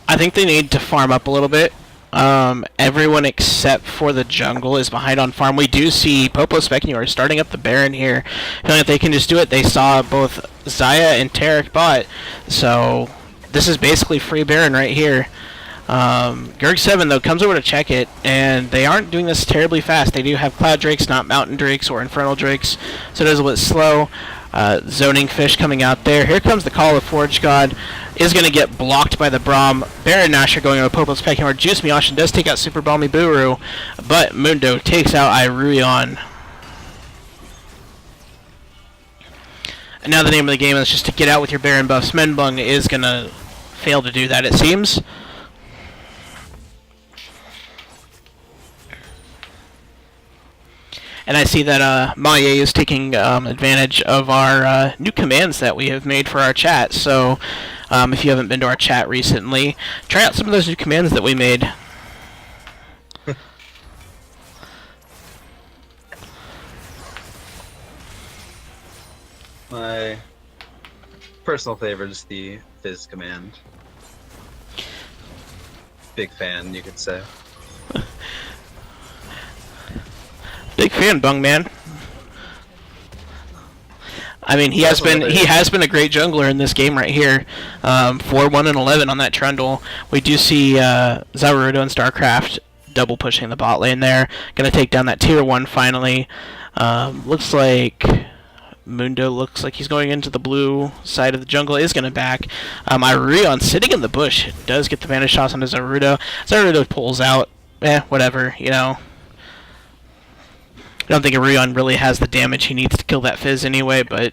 I think they need to farm up a little bit. Everyone except for the jungle is behind on farm. We do see Popo Specular starting up the Baron here. Feeling if they can just do it, they saw both Xayah and Tarek bot. So this is basically free Baron right here. Gurg7 though comes over to check it, and they aren't doing this terribly fast. They do have Cloud Drakes, not Mountain Drakes or Infernal Drakes, so it is a bit slow. Zoning Fish coming out there. Here comes the Call of Forge God. Is going to get blocked by the Braum. Baron Nashor going over Popo's pecking order. Juice Mioshin does take out Super Balmy Buru, but Mundo takes out Irurion. And now the name of the game is just to get out with your Baron buffs. Menbung is going to fail to do that, it seems. And I see that Maye is taking advantage of our new commands that we have made for our chat. So if you haven't been to our chat recently, try out some of those new commands that we made. My personal favorite is the Fizz command. Big fan, you could say. Big fan, Bung Man. I mean, he has been a great jungler in this game right here. 4-1 and 11 on that Trundle. We do see Zarudo and StarCraft double pushing the bot lane there. Gonna take down that tier 1 finally. Looks like Mundo looks like he's going into the blue side of the jungle. Is gonna back. Irurion sitting in the bush does get the vanish toss onto Zarudo. Zarudo pulls out. Whatever, you know. I don't think Irurion really has the damage he needs to kill that Fizz anyway, but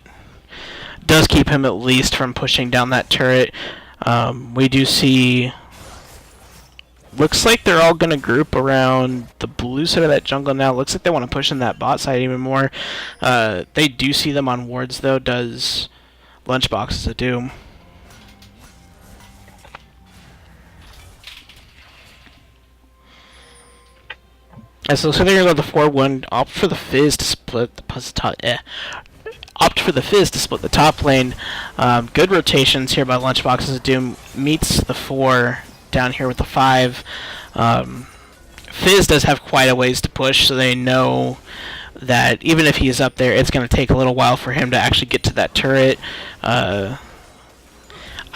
does keep him at least from pushing down that turret. We do see... Looks like they're all going to group around the blue side of that jungle now. Looks like they want to push in that bot side even more. They do see them on wards, though, does Lunchboxes of Doom. And so they're going to go the 4-1, opt for the Fizz to split the opt for the Fizz to split the top lane. Good rotations here by Lunchboxes of Doom. Meets the 4 down here with the 5. Fizz does have quite a ways to push, so they know that even if he is up there, it's going to take a little while for him to actually get to that turret. I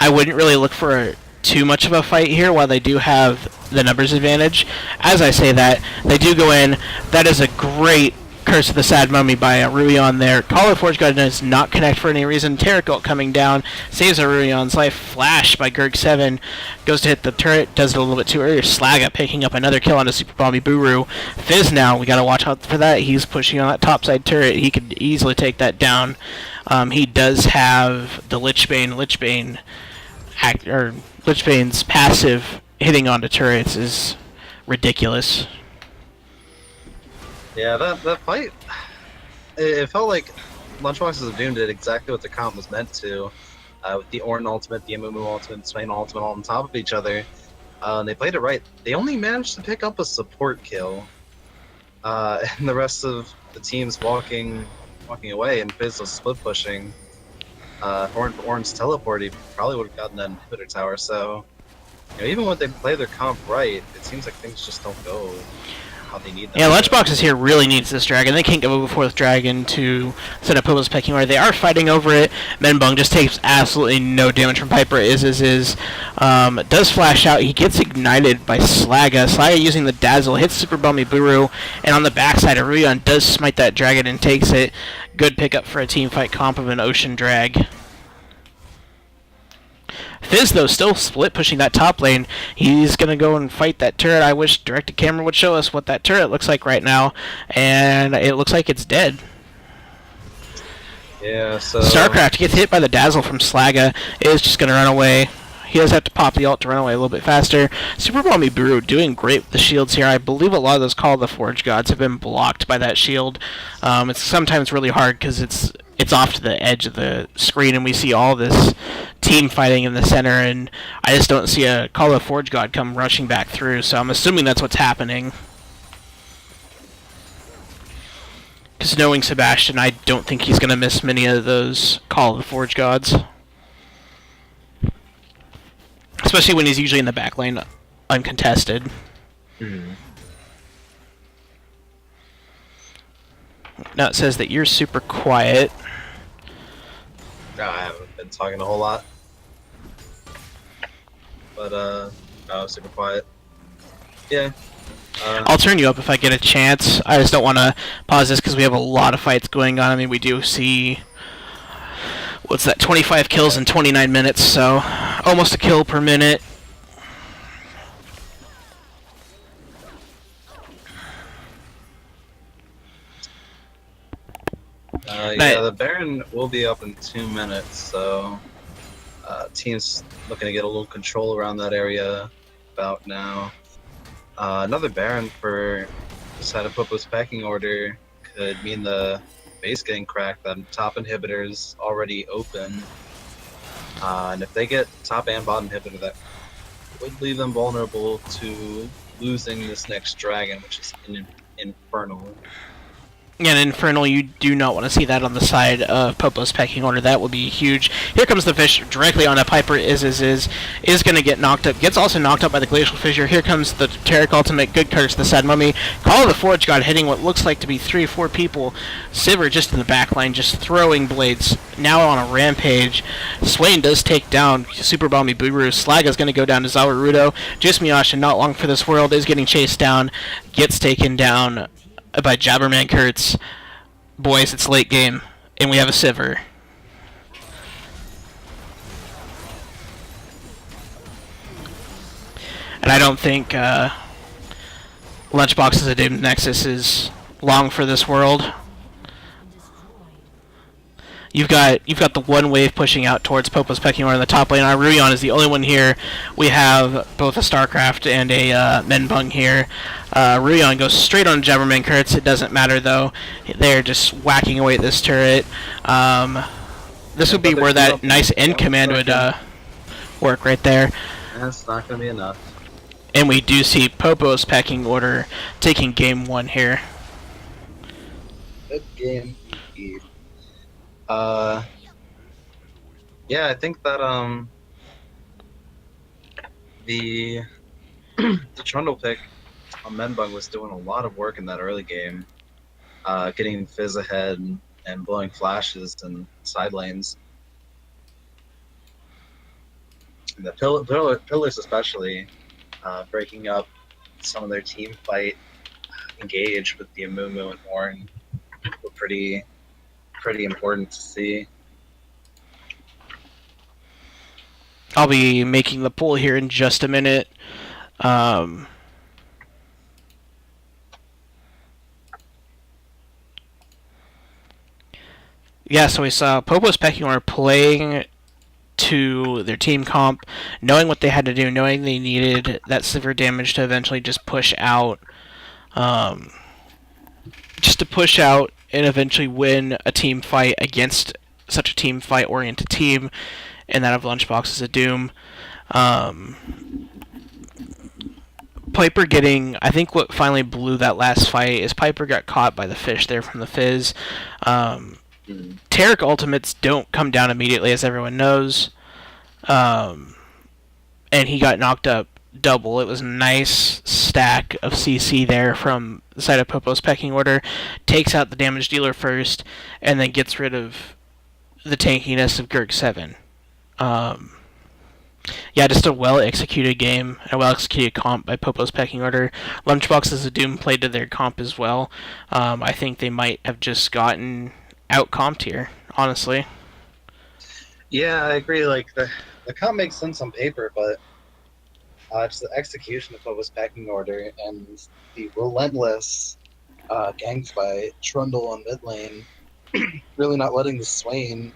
wouldn't really look for too much of a fight here while they do have the numbers advantage. As I say that, they do go in. That is a great Curse of the Sad Mummy by Ruion there. Call of Forge God does not connect for any reason. Terracult coming down, saves Ruion's life. Flash by Gerg7 goes to hit the turret, does it a little bit too early. Slaga picking up another kill on a Super Bomby Buru. Fizz now, we gotta watch out for that. He's pushing on that topside turret. He could easily take that down. He does have the Lichbane's passive hitting onto turrets is ridiculous. Yeah, that fight, it felt like Lunchboxes of Doom did exactly what the comp was meant to, with the Ornn ultimate, the Amumu ultimate, the Swain ultimate all on top of each other. And they played it right. They only managed to pick up a support kill, and the rest of the team's walking away, and Fizz was split pushing. Ornn's teleport, he probably would have gotten that inhibitor tower. So, even when they play their comp right, it seems like things just don't go how they need them. Yeah, Lunchboxes here really needs this dragon. They can't go before the dragon to set up Popo's pecking order. They are fighting over it. Menbung just takes absolutely no damage from Piper. Does flash out. He gets ignited by Slaga. Slaga using the dazzle hits Super Bummy Buru, and on the backside, Ruion does smite that dragon and takes it. Good pickup for a team fight comp of an Ocean Drag. Fizz, though, still split pushing that top lane. He's going to go and fight that turret. I wish directed camera would show us what that turret looks like right now. And it looks like it's dead. Yeah, so... StarCraft gets hit by the dazzle from Slaga. Is just going to run away. He does have to pop the ult to run away a little bit faster. Super Bomby Buru doing great with the shields here. I believe a lot of those Call of the Forge Gods have been blocked by that shield. It's sometimes really hard because it's off to the edge of the screen, and we see all this team fighting in the center, and I just don't see a Call of Forge God come rushing back through, so I'm assuming that's what's happening. Because knowing Sebastian, I don't think he's going to miss many of those Call of the Forge Gods. Especially when he's usually in the back lane uncontested. Now it says that you're super quiet. No, I haven't been talking a whole lot. But, no, super quiet. Yeah. I'll turn you up if I get a chance. I just don't want to pause this because we have a lot of fights going on. I mean, we do see... What's that? 25 kills in 29 minutes, so almost a kill per minute. Yeah, the Baron will be up in 2 minutes, so team's looking to get a little control around that area about now. Another Baron for the side of Popo's pecking order could mean the base getting cracked, that top inhibitor's already open. And if they get top and bottom inhibitor, that would leave them vulnerable to losing this next dragon, which is Infernal. Yeah, an Infernal, you do not want to see that on the side of Popo's pecking order. That would be huge. Here comes the fish directly on a Piper. Is going to get knocked up. Gets also knocked up by the Glacial Fissure. Here comes the Taric ultimate. Good curse, the Sad Mummy. Call of the Forge God hitting what looks like to be 3 or 4 people. Sivir just in the back line, just throwing blades. Now on a rampage. Swain does take down Super Bomby Buru. Slaga's going to go down to Zawarudo. Just Miasha, not long for this world, is getting chased down. Gets taken down by Jabberman Kurtz. Boys, it's late game, and we have a Sivir. And I don't think Lunchboxes of Doom Nexus is long for this world. You've got the one wave pushing out towards Popo's pecking order in the top lane. Our Ruion is the only one here. We have both a StarCraft and a Menbung here. Ruion goes straight on Jabberman Kurtz. It doesn't matter though. They're just whacking away at this turret. This would be where that nice end command would work right there. That's not going to be enough. And we do see Popo's pecking order taking game 1 here. Good game. Yeah, I think that the Trundle pick on Menbung was doing a lot of work in that early game, getting Fizz ahead and blowing flashes and side lanes. And the pillars especially, breaking up some of their team fight engage with the Amumu and Ornn. pretty important to see. I'll be making the poll here in just a minute. Yeah, so we saw Popo's pecking order playing to their team comp, knowing what they had to do, knowing they needed that severe damage to eventually just push out, and eventually win a team fight against such a team fight oriented team, and that of Lunchboxes of Doom. Piper getting, I think what finally blew that last fight is Piper got caught by the fish there from the Fizz. Taric ultimates don't come down immediately, as everyone knows. And he got knocked up double. It was a nice stack of CC there from the side of Popo's pecking order. Takes out the damage dealer first, and then gets rid of the tankiness of Gurg 7. Yeah, just a well-executed game, a well-executed comp by Popo's pecking order. Lunchboxes of Doom played to their comp as well. I think they might have just gotten out-comped here, honestly. Yeah, I agree. Like, the comp makes sense on paper, but just the execution of Popo's pecking order and the relentless ganks by Trundle on mid lane, really not letting the Swain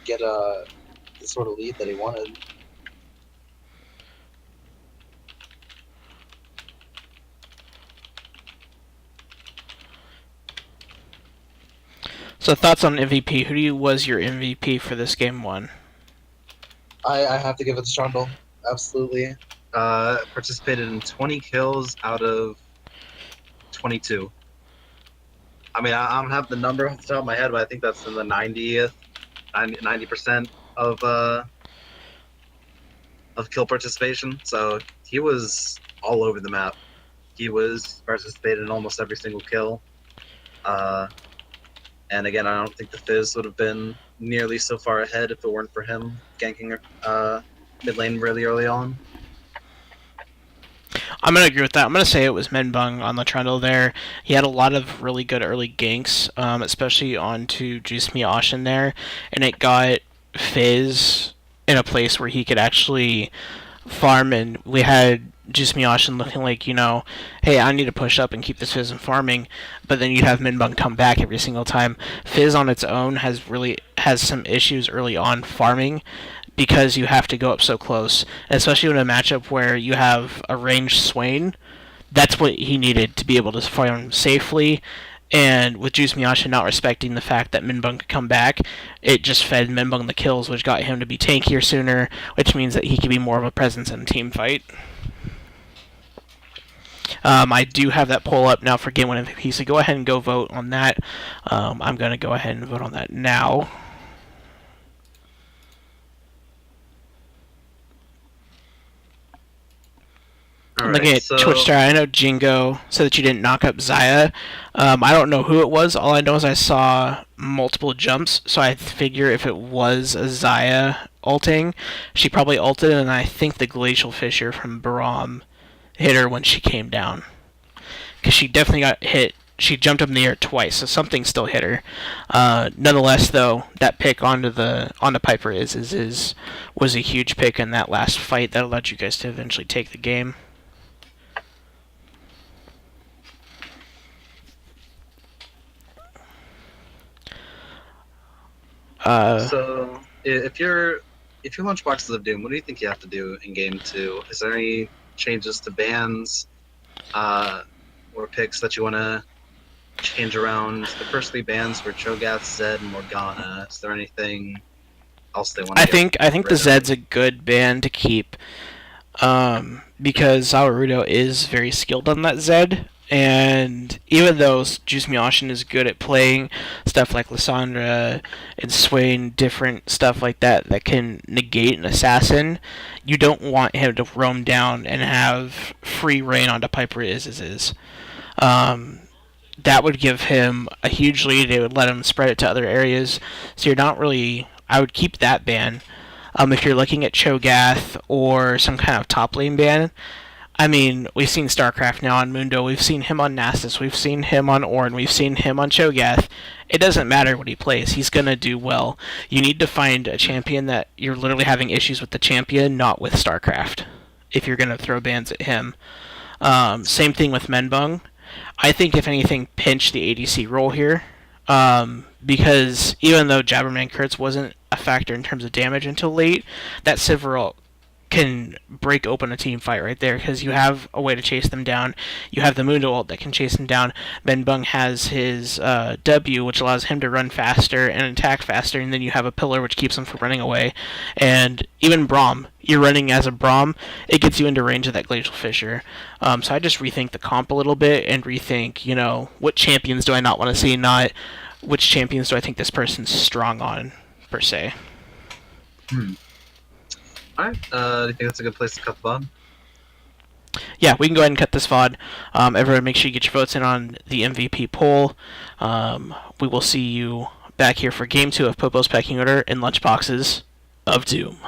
get the sort of lead that he wanted. So thoughts on MVP? Was your MVP for this game one? I have to give it to Trundle. Absolutely. Participated in 20 kills out of 22. I mean, I don't have the number off the top of my head, but I think that's in the 90% of kill participation. So he was all over the map. He was participated in almost every single kill. And again, I don't think the Fizz would have been nearly so far ahead if it weren't for him ganking mid lane really early on. I'm going to agree with that. I'm going to say it was Menbung on the Trundle there. He had a lot of really good early ganks, especially onto Juice Me Ashen there, and it got Fizz in a place where he could actually farm, and we had Juice Me Ashen looking like, hey, I need to push up and keep this Fizz in farming, but then you'd have Minbung come back every single time. Fizz on its own has some issues early on farming, because you have to go up so close, especially in a matchup where you have a ranged Swain. That's what he needed to be able to farm safely, and with Juice Miyasha not respecting the fact that Minbung could come back, it just fed Minbung the kills, which got him to be tankier sooner, which means that he could be more of a presence in a team fight. I do have that poll up now for Game 1 MVP, so go ahead and go vote on that. I'm going to go ahead and vote on that now. I'm looking at Twitch star. I know Jingo said that you didn't knock up Xayah. I don't know who it was. All I know is I saw multiple jumps, so I figure if it was a Xayah ulting, she probably ulted, and I think the Glacial Fissure from Baram hit her when she came down. Because she definitely got hit. She jumped up in the air twice, so something still hit her. Nonetheless, though, that pick onto Piper was a huge pick in that last fight that allowed you guys to eventually take the game. So, if you're Lunchboxes of Doom, what do you think you have to do in Game 2? Is there any changes to bans or picks that you want to change around? The first 3 bans were Cho'Gath, Zed, and Morgana. Is there anything else they want to I think the Zed's a good ban to keep, because Zawarudo is very skilled on that Zed. And even though Juice Miyashin is good at playing stuff like Lysandra and Swain, different stuff like that can negate an assassin, you don't want him to roam down and have free reign onto Piper is. That would give him a huge lead. It would let him spread it to other areas. So you're not really... I would keep that ban. If you're looking at Cho'Gath or some kind of top lane ban, I mean, we've seen StarCraft now on Mundo, we've seen him on Nasus, we've seen him on Ornn, we've seen him on Cho'Gath. It doesn't matter what he plays, he's gonna do well. You need to find a champion that you're literally having issues with the champion, not with StarCraft, if you're gonna throw bans at him. Same thing with Menbung. I think, if anything, pinch the ADC role here. Because even though Jabberman Kurtz wasn't a factor in terms of damage until late, that Sivir ult can break open a team fight right there because you have a way to chase them down. You have the Mundo ult that can chase them down. Menbung has his W, which allows him to run faster and attack faster, and then you have a pillar which keeps him from running away. And even Braum, you're running as a Braum, it gets you into range of that Glacial Fissure. So I just rethink the comp a little bit and rethink, what champions do I not want to see, not which champions do I think this person's strong on, per se. Alright, do you think that's a good place to cut the VOD? Yeah, we can go ahead and cut this VOD. Everyone, make sure you get your votes in on the MVP poll. We will see you back here for Game 2 of Popo's Pecking Order and Lunchboxes of Doom.